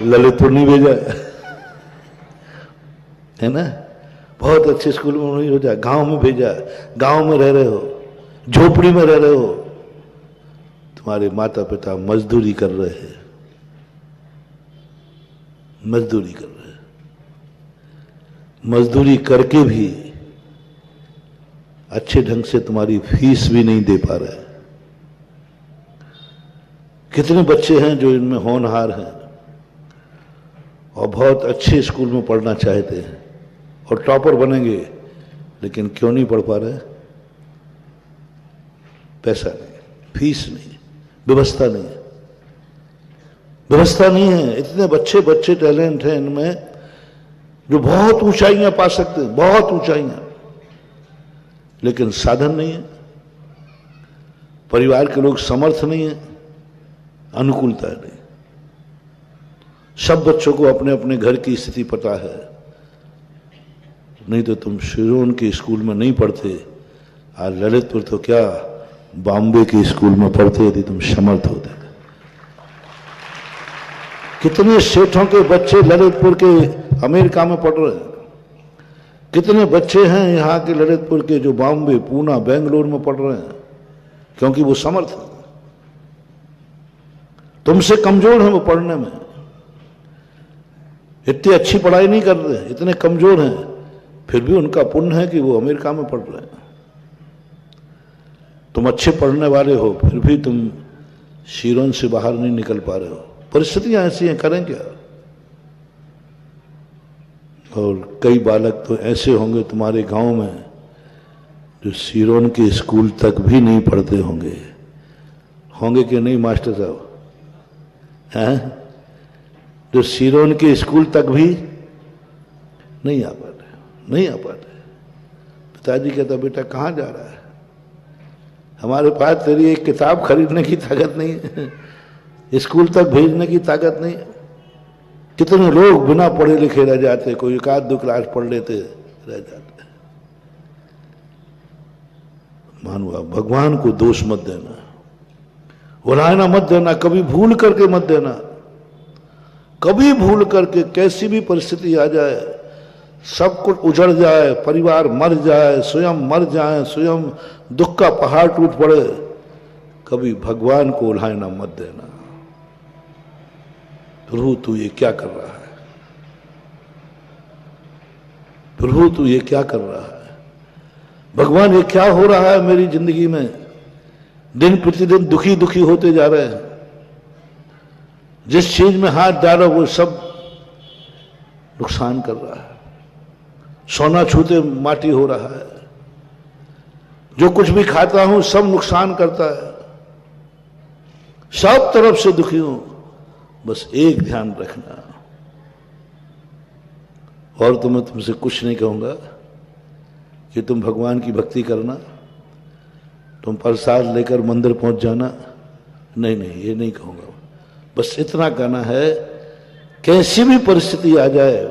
ललितपुर नहीं भेजा है ना, बहुत अच्छे स्कूल में नहीं भेजा, गांव में भेजा। गांव में रह रहे हो, झोपड़ी में रह रहे हो, तुम्हारे माता पिता मजदूरी कर रहे हैं, मजदूरी कर रहे हैं, मजदूरी करके भी अच्छे ढंग से तुम्हारी फीस भी नहीं दे पा रहे। कितने बच्चे हैं जो इनमें होनहार हैं और बहुत अच्छे स्कूल में पढ़ना चाहते हैं और टॉपर बनेंगे, लेकिन क्यों नहीं पढ़ पा रहे? पैसा नहीं, फीस नहीं, व्यवस्था नहीं है, व्यवस्था नहीं है। इतने बच्चे टैलेंट हैं इनमें जो बहुत ऊंचाइयां पा सकते हैं, बहुत ऊंचाइयां, लेकिन साधन नहीं है। परिवार के लोग समर्थ नहीं है, अनुकूलता नहीं। सब बच्चों को अपने अपने घर की स्थिति पता है, नहीं तो तुम शिरोन के स्कूल में नहीं पढ़ते, आज ललितपुर तो क्या बॉम्बे के स्कूल में पढ़ते यदि तुम समर्थ होते। कितने सेठों के बच्चे ललितपुर के अमेरिका में पढ़ रहे हैं, कितने बच्चे हैं यहाँ के ललितपुर के जो बॉम्बे, पूना, बेंगलोर में पढ़ रहे हैं, क्योंकि वो समर्थ हैं। तुमसे कमजोर हैं वो पढ़ने में, इतनी अच्छी पढ़ाई नहीं कर रहे, इतने कमजोर हैं, फिर भी उनका पुण्य है कि वो अमेरिका में पढ़ रहे हैं। तुम अच्छे पढ़ने वाले हो, फिर भी तुम शिरोन से बाहर नहीं निकल पा रहे हो। परिस्थितियां ऐसी हैं, करें क्या। और कई बालक तो ऐसे होंगे तुम्हारे गांव में जो शिरोन के स्कूल तक भी नहीं पढ़ते होंगे। होंगे कि नहीं मास्टर साहब? हैं जो शिरोन के स्कूल तक भी नहीं आ पाते, नहीं आ पाते। पिताजी कहता बेटा कहाँ जा रहा है? हमारे पास तेरी एक किताब खरीदने की ताकत नहीं है, स्कूल तक भेजने की ताकत नहीं। कितने लोग बिना पढ़े लिखे रह जाते, कोई एक आध दो क्लास पढ़ लेते रह जाते। मानो भगवान को दोष मत देना, उलाहना मत देना, कभी भूल करके मत देना। कभी भूल करके कैसी भी परिस्थिति आ जाए, सब कुछ उजड़ जाए, परिवार मर जाए, स्वयं मर जाए, स्वयं दुख का पहाड़ टूट पड़े, कभी भगवान को उलाहना मत देना। प्रभु तू ये क्या कर रहा है? प्रभु तू ये क्या कर रहा है? भगवान ये क्या हो रहा है मेरी जिंदगी में? दिन प्रतिदिन दुखी दुखी होते जा रहे हैं। जिस चीज में हाथ डालो वो सब नुकसान कर रहा है। सोना छूते माटी हो रहा है। जो कुछ भी खाता हूं सब नुकसान करता है। सब तरफ से दुखी हूं। बस एक ध्यान रखना, और तो मैं तुमसे कुछ नहीं कहूंगा कि तुम भगवान की भक्ति करना, तुम प्रसाद लेकर मंदिर पहुंच जाना, नहीं नहीं, ये नहीं कहूंगा। बस इतना कहना है, कैसी भी परिस्थिति आ जाए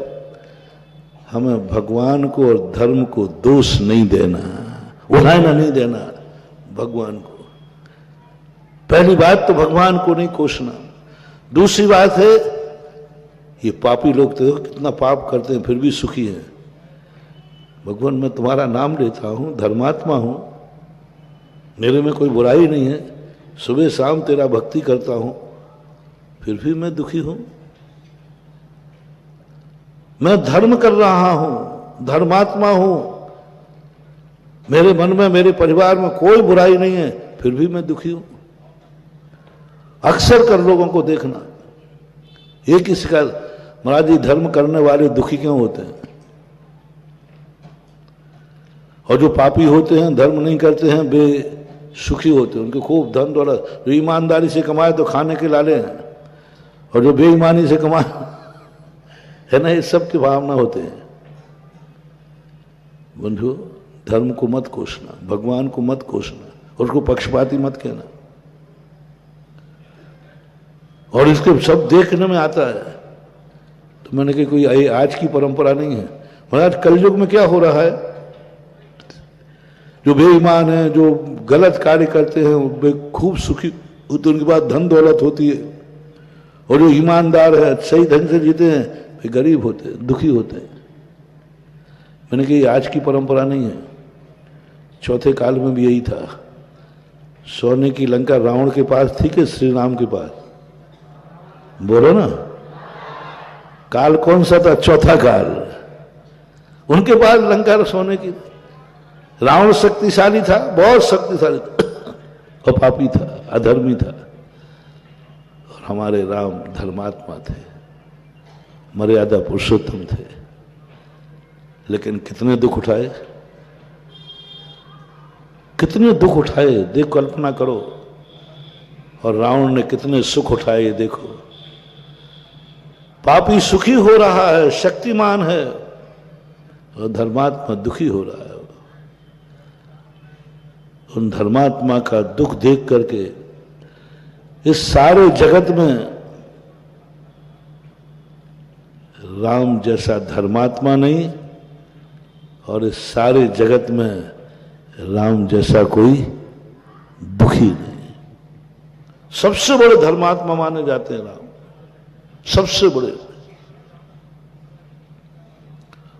हमें भगवान को और धर्म को दोष नहीं देना, उलाहना नहीं देना भगवान को। पहली बात तो भगवान को नहीं कोसना। दूसरी बात है, ये पापी लोग तो कितना पाप करते हैं फिर भी सुखी हैं। भगवान मैं तुम्हारा नाम लेता हूं, धर्मात्मा हूं, मेरे में कोई बुराई नहीं है, सुबह शाम तेरा भक्ति करता हूं, फिर भी मैं दुखी हूं। मैं धर्म कर रहा हूं, धर्मात्मा हूं, मेरे मन में, मेरे परिवार में कोई बुराई नहीं है, फिर भी मैं दुखी हूं। अक्सर कर लोगों को देखना, एक ही शिकायत, महाराज जी धर्म करने वाले दुखी क्यों होते हैं? और जो पापी होते हैं, धर्म नहीं करते हैं, बेसुखी होते हैं। उनके खूब धन दौलत, जो ईमानदारी से कमाए तो खाने के लाले हैं, और जो बेईमानी से कमाए है ना, ये सब की भावना होते हैं। बंधु धर्म को मत कोसना, भगवान को मत कोसना, और उसको पक्षपाती मत कहना। और इसके सब देखने में आता है। तो मैंने कहा कोई आज की परंपरा नहीं है। महाराज कलयुग में क्या हो रहा है? जो बेईमान है, जो गलत कार्य करते हैं, वे खूब सुखी होते, उनके पास धन दौलत होती है। और जो ईमानदार है, सही ढंग से जीते हैं, वे गरीब होते हैं, दुखी होते हैं। मैंने कहा आज की परंपरा नहीं है। चौथे काल में भी यही था। सोने की लंका रावण के पास थी कि श्री राम के पास? बोलो ना, काल कौन सा था? चौथा काल। उनके पास लंका सोने की। रावण शक्तिशाली था, बहुत शक्तिशाली था, और पापी था, अधर्मी था। और हमारे राम धर्मात्मा थे, मर्यादा पुरुषोत्तम थे। लेकिन कितने दुख उठाए, कितने दुख उठाए, देख कल्पना करो। और रावण ने कितने सुख उठाए, देखो। पापी सुखी हो रहा है, शक्तिमान है, और धर्मात्मा दुखी हो रहा है। उन धर्मात्मा का दुख देख करके इस सारे जगत में राम जैसा धर्मात्मा नहीं और इस सारे जगत में राम जैसा कोई दुखी नहीं। सबसे बड़े धर्मात्मा माने जाते हैं राम, सबसे बड़े।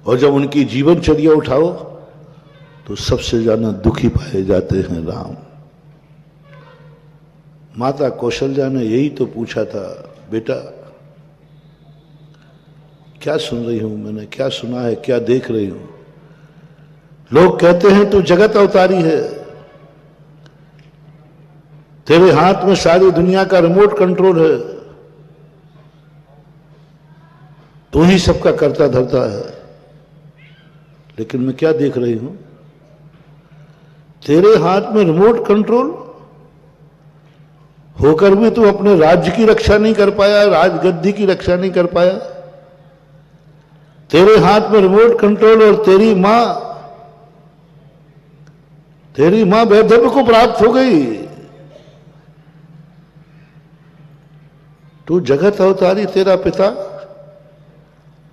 और जब उनकी जीवनचर्या उठाओ तो सबसे ज्यादा दुखी पाए जाते हैं राम। माता कौशल्या ने यही तो पूछा था, बेटा क्या सुन रही हूं मैंने, क्या सुना है, क्या देख रही हूं? लोग कहते हैं तू जगत अवतारी है, तेरे हाथ में सारी दुनिया का रिमोट कंट्रोल है, तू ही सबका करता धरता है। लेकिन मैं क्या देख रही हूं? तेरे हाथ में रिमोट कंट्रोल होकर भी तू अपने राज्य की रक्षा नहीं कर पाया, राजगद्दी की रक्षा नहीं कर पाया। तेरे हाथ में रिमोट कंट्रोल और तेरी मां वैधव्य को प्राप्त हो गई। तू जगत अवतारी, तेरा पिता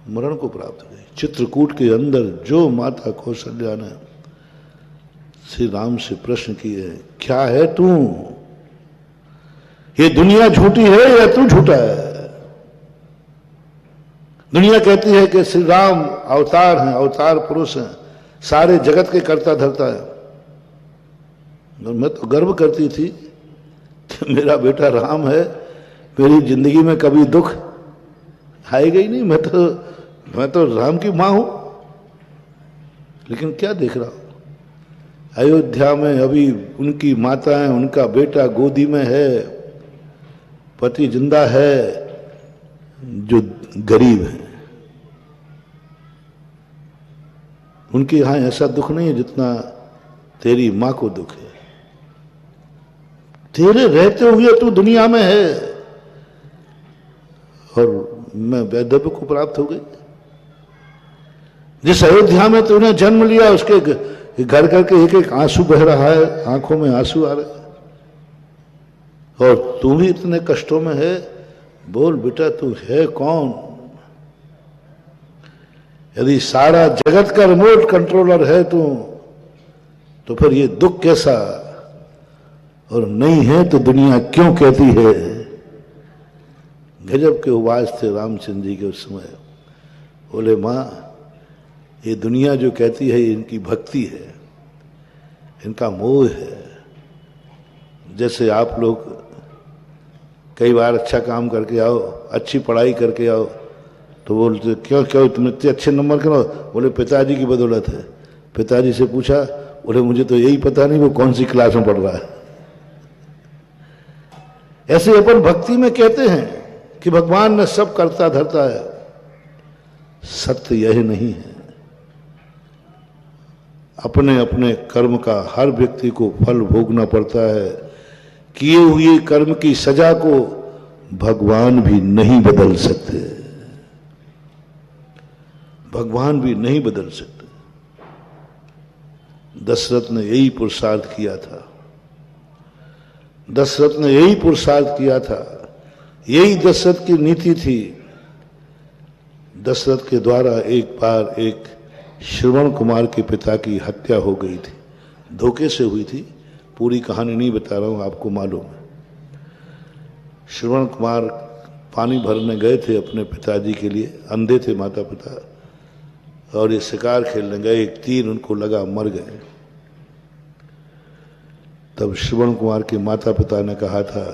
मरण को प्राप्त हो गई। चित्रकूट के अंदर जो माता कौशल्या ने श्री राम से प्रश्न किए, क्या है तू? ये दुनिया झूठी है या तू झूठा है? दुनिया कहती है कि श्री राम अवतार हैं, अवतार पुरुष हैं, सारे जगत के करता धरता है। और मैं तो गर्व करती थी कि मेरा बेटा राम है, मेरी जिंदगी में कभी दुख आएगा ही नहीं। मैं तो राम की मां हूं। लेकिन क्या देख रहा हूं? अयोध्या में अभी उनकी माताएं, उनका बेटा गोदी में है, पति जिंदा है, जो गरीब है। उनके यहां ऐसा दुख नहीं है जितना तेरी मां को दुख है। तेरे रहते हुए तू दुनिया में है और मैं वैधव्य को प्राप्त हो गई। जिस अयोध्या में तूने जन्म लिया उसके घर करके एक एक आंसू बह रहा है, आंखों में आंसू आ रहे हैं, और तू भी इतने कष्टों में है। बोल बेटा तू है कौन? यदि सारा जगत का रिमोट कंट्रोलर है तू, तो फिर ये दुख कैसा? और नहीं है तो दुनिया क्यों कहती है? गजब के उपवास थे रामचंद्र जी के उस समय। बोले मां, ये दुनिया जो कहती है ये इनकी भक्ति है, इनका मोह है। जैसे आप लोग कई बार अच्छा काम करके आओ, अच्छी पढ़ाई करके आओ, तो बोलते क्यों तुम इतने अच्छे नंबर क्यों? बोले पिताजी की बदौलत है। पिताजी से पूछा, बोले मुझे तो यही पता नहीं वो कौन सी क्लास में पढ़ रहा है। ऐसे अपन भक्ति में कहते हैं कि भगवान ने सब करता धरता है। सत्य यह नहीं है। अपने अपने कर्म का हर व्यक्ति को फल भोगना पड़ता है। किए हुए कर्म की सजा को भगवान भी नहीं बदल सकते, भगवान भी नहीं बदल सकते। दशरथ ने यही पुरुषार्थ किया था, दशरथ ने यही पुरुषार्थ किया था, यही दशरथ की नीति थी। दशरथ के द्वारा एक बार एक श्रवण कुमार के पिता की हत्या हो गई थी, धोखे से हुई थी। पूरी कहानी नहीं बता रहा हूं, आपको मालूम है। श्रवण कुमार पानी भरने गए थे अपने पिताजी के लिए, अंधे थे माता पिता, और ये शिकार खेलने गए, एक तीर उनको लगा, मर गए। तब श्रवण कुमार के माता पिता ने कहा था,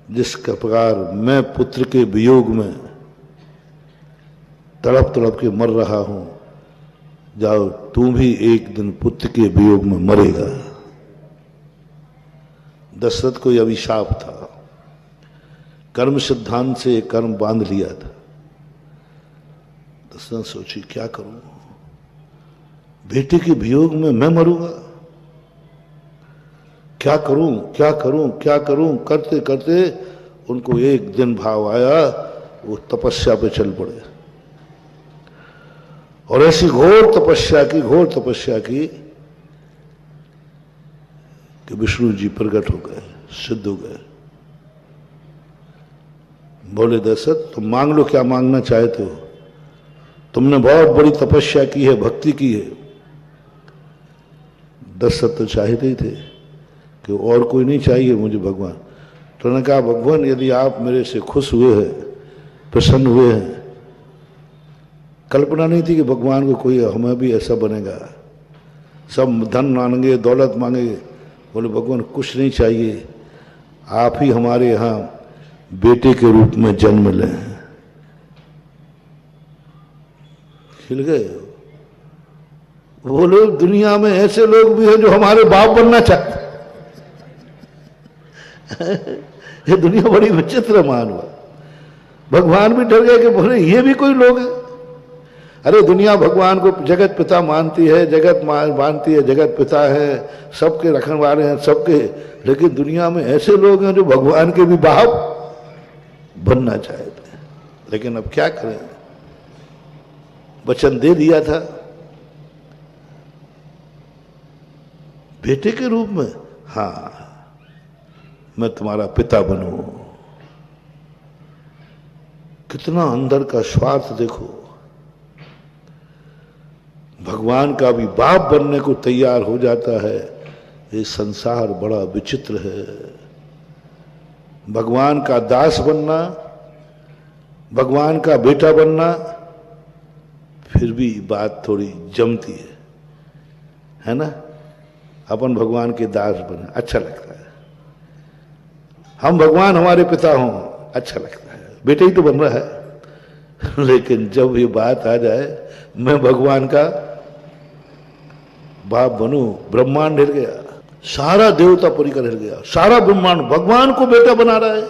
जिस प्रकार मैं पुत्र के वियोग में तड़प तड़प के मर रहा हूं, जाओ तू भी एक दिन पुत्र के वियोग में मरेगा। दशरथ को यह अभिशाप था, कर्म सिद्धांत से कर्म बांध लिया था। दशरथ सोची क्या करूं, बेटे के वियोग में मैं मरूंगा, क्या करूं क्या करूं क्या करूं? करते करते उनको एक दिन भाव आया, वो तपस्या पे चल पड़े। और ऐसी घोर तपस्या की कि विष्णु जी प्रकट हो गए, सिद्ध हो गए। बोले दशरथ तुम मांग लो क्या मांगना चाहते हो, तुमने बहुत बड़ी तपस्या की है, भक्ति की है। दशरथ तो चाहते ही थे कि और कोई नहीं चाहिए मुझे भगवान। तो उन्होंने कहा भगवान यदि आप मेरे से खुश हुए हैं, प्रसन्न हुए हैं, कल्पना नहीं थी कि भगवान को कोई हमें भी ऐसा बनेगा, सब धन मांगेंगे, दौलत मांगेंगे। बोले भगवान कुछ नहीं चाहिए, आप ही हमारे यहाँ बेटे के रूप में जन्म लें। खिल गए। बोले दुनिया में ऐसे लोग भी हैं जो हमारे बाप बनना चाहते। ये दुनिया बड़ी विचित्र मान हुआ। भगवान भी डर गए कि बोले ये भी कोई लोग हैं। अरे दुनिया भगवान को जगत पिता मानती है, जगत मानती है जगत पिता है, सबके रखने वाले हैं सबके, लेकिन दुनिया में ऐसे लोग हैं जो भगवान के भी बाप बनना चाहते हैं। लेकिन अब क्या करें, वचन दे दिया था बेटे के रूप में, हाँ मैं तुम्हारा पिता बनूं। कितना अंदर का स्वार्थ देखो। भगवान का भी बाप बनने को तैयार हो जाता है। ये संसार बड़ा विचित्र है। भगवान का दास बनना, भगवान का बेटा बनना, फिर भी बात थोड़ी जमती है ना। अपन भगवान के दास बने अच्छा लगता है, हम भगवान हमारे पिता हों अच्छा लगता है, बेटे ही तो बन रहा है। लेकिन जब ये बात आ जाए मैं भगवान का बाप बनूं, ब्रह्मांड हिल गया, सारा देवता परिकर हिल गया, सारा ब्रह्मांड भगवान को बेटा बना रहा है,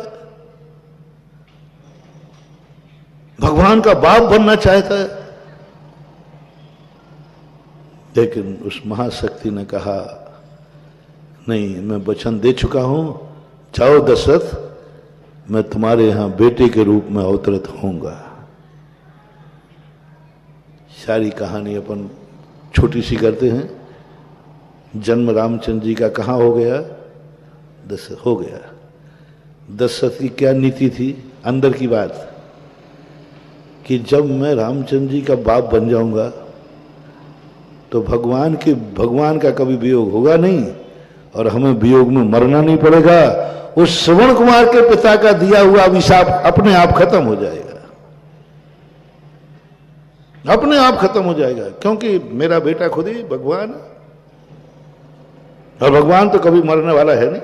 भगवान का बाप बनना चाहता है। लेकिन उस महाशक्ति ने कहा नहीं, मैं वचन दे चुका हूं, जाओ दशरथ, मैं तुम्हारे यहां बेटे के रूप में अवतरित होऊंगा। सारी कहानी अपन छोटी सी करते हैं। जन्म रामचंद्र जी का कहां हो गया, दशरथ हो गया। दशरथ की क्या नीति थी, अंदर की बात, कि जब मैं रामचंद्र जी का बाप बन जाऊंगा तो भगवान का कभी वियोग होगा नहीं और हमें वियोग में मरना नहीं पड़ेगा। उस श्रवण कुमार के पिता का दिया हुआ अभिशाप अपने आप खत्म हो जाएगा, अपने आप खत्म हो जाएगा, क्योंकि मेरा बेटा खुद ही भगवान है और भगवान तो कभी मरने वाला है नहीं,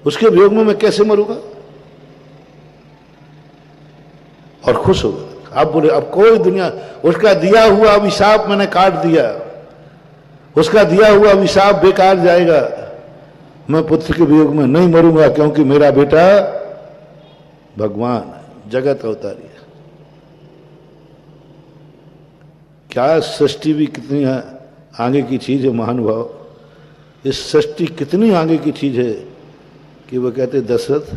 उसके वियोग में मैं कैसे मरूंगा। और खुश होगा। आप बोले अब कोई दुनिया, उसका दिया हुआ अभिशाप मैंने काट दिया, उसका दिया हुआ अभिशाप बेकार जाएगा, मैं पुत्र के वियोग में नहीं मरूंगा क्योंकि मेरा बेटा भगवान है, जगत अवतारी है। क्या सृष्टि भी कितनी आगे की चीज है महानुभाव। इस सृष्टि कितनी आगे की चीज है कि वो कहते दशरथ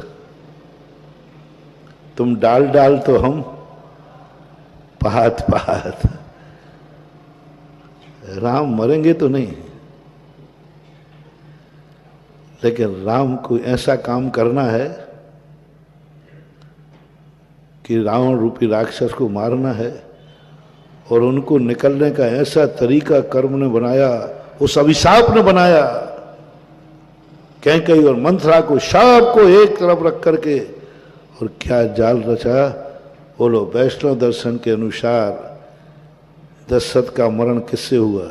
तुम डाल डाल तो हम पात पात, राम मरेंगे तो नहीं, लेकिन राम को ऐसा काम करना है कि रावण रूपी राक्षस को मारना है और उनको निकलने का ऐसा तरीका कर्म ने बनाया, उस अभिशाप ने बनाया, कैकेयी और मंथरा को शाप को एक तरफ रख करके, और क्या जाल रचा। बोलो वैष्णव दर्शन के अनुसार दशरथ का मरण किससे हुआ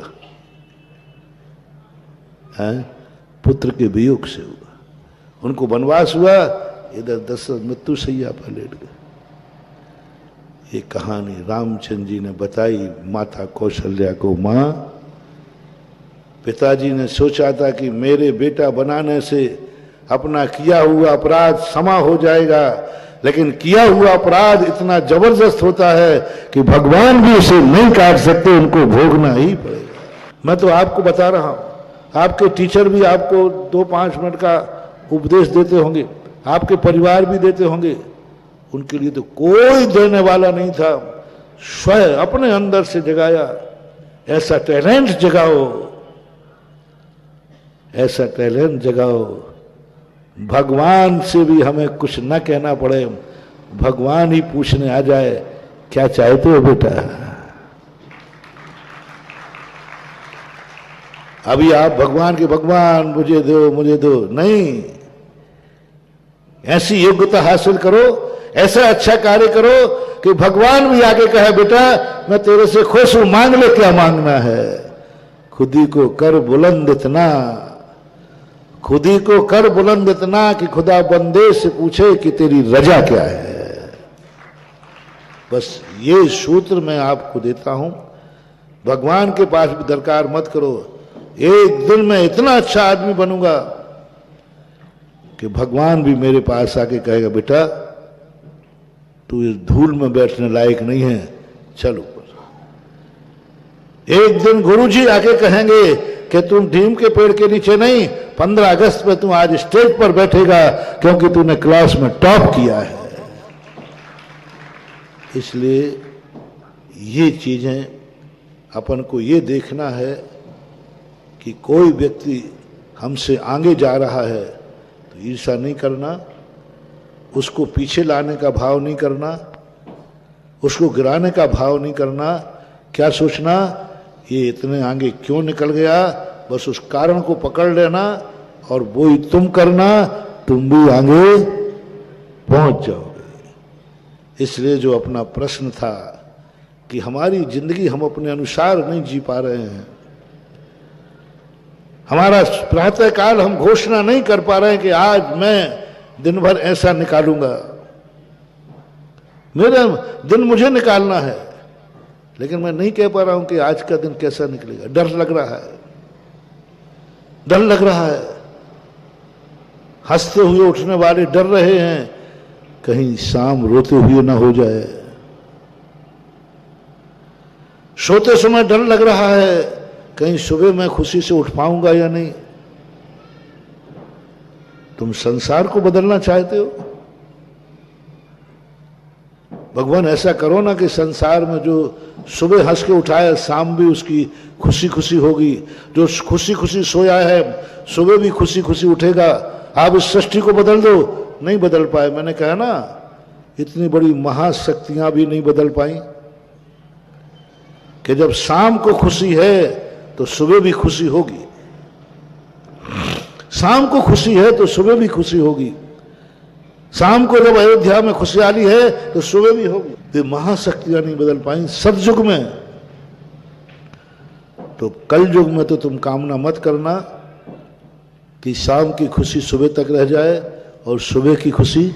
है, पुत्र के वियोग से हुआ। उनको वनवास हुआ, इधर दशरथ मृत्यु सैया पर लेट गए। ये कहानी रामचंद्र जी ने बताई माता कौशल्या को। मां, पिताजी ने सोचा था कि मेरे बेटा बनाने से अपना किया हुआ अपराध क्षमा हो जाएगा, लेकिन किया हुआ अपराध इतना जबरदस्त होता है कि भगवान भी उसे नहीं काट सकते, उनको भोगना ही पड़ेगा। मैं तो आपको बता रहा हूं, आपके टीचर भी आपको 2-5 मिनट का उपदेश देते होंगे, आपके परिवार भी देते होंगे, उनके लिए तो कोई देने वाला नहीं था। स्वयं अपने अंदर से जगाया। ऐसा टैलेंट जगाओ, ऐसा टैलेंट जगाओ, भगवान से भी हमें कुछ न कहना पड़े, भगवान ही पूछने आ जाए क्या चाहते हो बेटा। अभी आप भगवान के भगवान मुझे दो मुझे दो, नहीं, ऐसी योग्यता हासिल करो, ऐसा अच्छा कार्य करो कि भगवान भी आगे कहे बेटा मैं तेरे से खुश हूं, मांग ले क्या मांगना है। खुद ही को कर बुलंद इतना, खुद ही को कर बुलंद इतना कि खुदा बंदे से पूछे कि तेरी रजा क्या है। बस ये सूत्र मैं आपको देता हूं। भगवान के पास भी दरकार मत करो एक दिन मैं इतना अच्छा आदमी बनूंगा कि भगवान भी मेरे पास आके कहेगा बेटा तू इस धूल में बैठने लायक नहीं है, चल ऊपर। एक दिन गुरुजी आके कहेंगे कि तुम नीम के पेड़ के नीचे नहीं, 15 अगस्त में तू आज स्टेज पर बैठेगा क्योंकि तूने क्लास में टॉप किया है। इसलिए ये चीजें अपन को ये देखना है कि कोई व्यक्ति हमसे आगे जा रहा है तो ईर्ष्या नहीं करना, उसको पीछे लाने का भाव नहीं करना, उसको गिराने का भाव नहीं करना। क्या सोचना ये इतने आगे क्यों निकल गया, बस उस कारण को पकड़ लेना और वो ही तुम करना, तुम भी आगे पहुंच जाओगे। इसलिए जो अपना प्रश्न था कि हमारी जिंदगी हम अपने अनुसार नहीं जी पा रहे हैं, हमारा प्रातः काल हम घोषणा नहीं कर पा रहे हैं कि आज मैं दिन भर ऐसा निकालूंगा, मेरा दिन मुझे निकालना है, लेकिन मैं नहीं कह पा रहा हूं कि आज का दिन कैसा निकलेगा। डर लग रहा है, डर लग रहा है। हंसते हुए उठने वाले डर रहे हैं कहीं शाम रोते हुए ना हो जाए। सोते समय डर लग रहा है कहीं सुबह मैं खुशी से उठ पाऊंगा या नहीं। तुम संसार को बदलना चाहते हो, भगवान ऐसा करो ना कि संसार में जो सुबह हंस के उठाया शाम भी उसकी खुशी खुशी होगी, जो खुशी खुशी सोया है सुबह भी खुशी खुशी उठेगा। आप इस सृष्टि को बदल दो, नहीं बदल पाए। मैंने कहा ना इतनी बड़ी महाशक्तियां भी नहीं बदल पाई कि जब शाम को खुशी है तो सुबह भी खुशी होगी, शाम को खुशी है तो सुबह भी खुशी होगी, शाम को जब अयोध्या में खुशहाली है तो सुबह भी होगी। तो महाशक्तियां नहीं बदल पाई सतयुग में, तो कल युग में तो तुम कामना मत करना कि शाम की खुशी सुबह तक रह जाए और सुबह की खुशी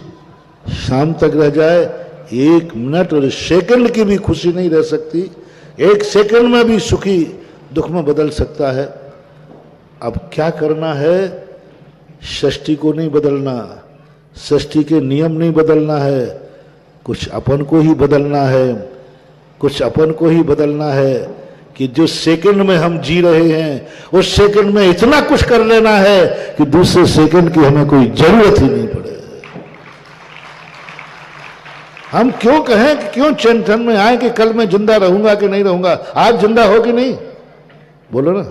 शाम तक रह जाए। एक मिनट और सेकंड की भी खुशी नहीं रह सकती, एक सेकंड में भी सुखी दुख में बदल सकता है। अब क्या करना है, सृष्टि को नहीं बदलना, सृष्टि के नियम नहीं बदलना है, कुछ अपन को ही बदलना है, कुछ अपन को ही बदलना है कि जो सेकंड में हम जी रहे हैं उस सेकंड में इतना कुछ कर लेना है कि दूसरे सेकंड की हमें कोई जरूरत ही नहीं पड़े। हम क्यों कहें कि क्यों टेंशन में आए कि कल मैं जिंदा रहूंगा कि नहीं रहूंगा। आज जिंदा हो कि नहीं, बोलो ना।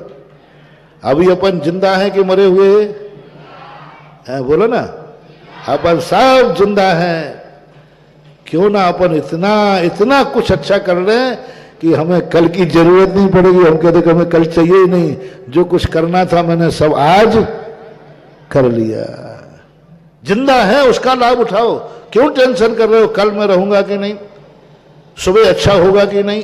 अभी अपन जिंदा है कि मरे हुए हैं, बोलो ना। अपन सब जिंदा हैं, क्यों ना अपन इतना इतना कुछ अच्छा कर रहे कि हमें कल की जरूरत नहीं पड़ेगी। हम कहते कि हमें कल चाहिए ही नहीं, जो कुछ करना था मैंने सब आज कर लिया। जिंदा है उसका लाभ उठाओ, क्यों टेंशन कर रहे हो कल मैं रहूंगा कि नहीं, सुबह अच्छा होगा कि नहीं।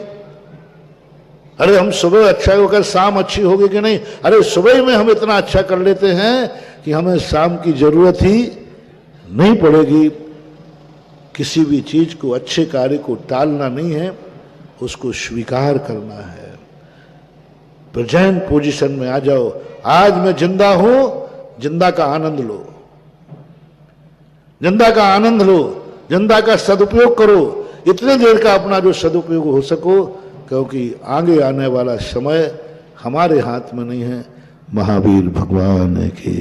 अरे हम सुबह अच्छा होकर शाम अच्छी होगी कि नहीं। अरे सुबह में हम इतना अच्छा कर लेते हैं कि हमें शाम की जरूरत ही नहीं पड़ेगी। किसी भी चीज को, अच्छे कार्य को टालना नहीं है, उसको स्वीकार करना है। प्रेजेंट पोजीशन में आ जाओ। आज मैं जिंदा हूं, जिंदा का आनंद लो, जिंदा का आनंद लो, जिंदा का सदुपयोग करो। इतने देर का अपना जो सदुपयोग हो सको, क्योंकि आगे आने वाला समय हमारे हाथ में नहीं है। महावीर भगवान की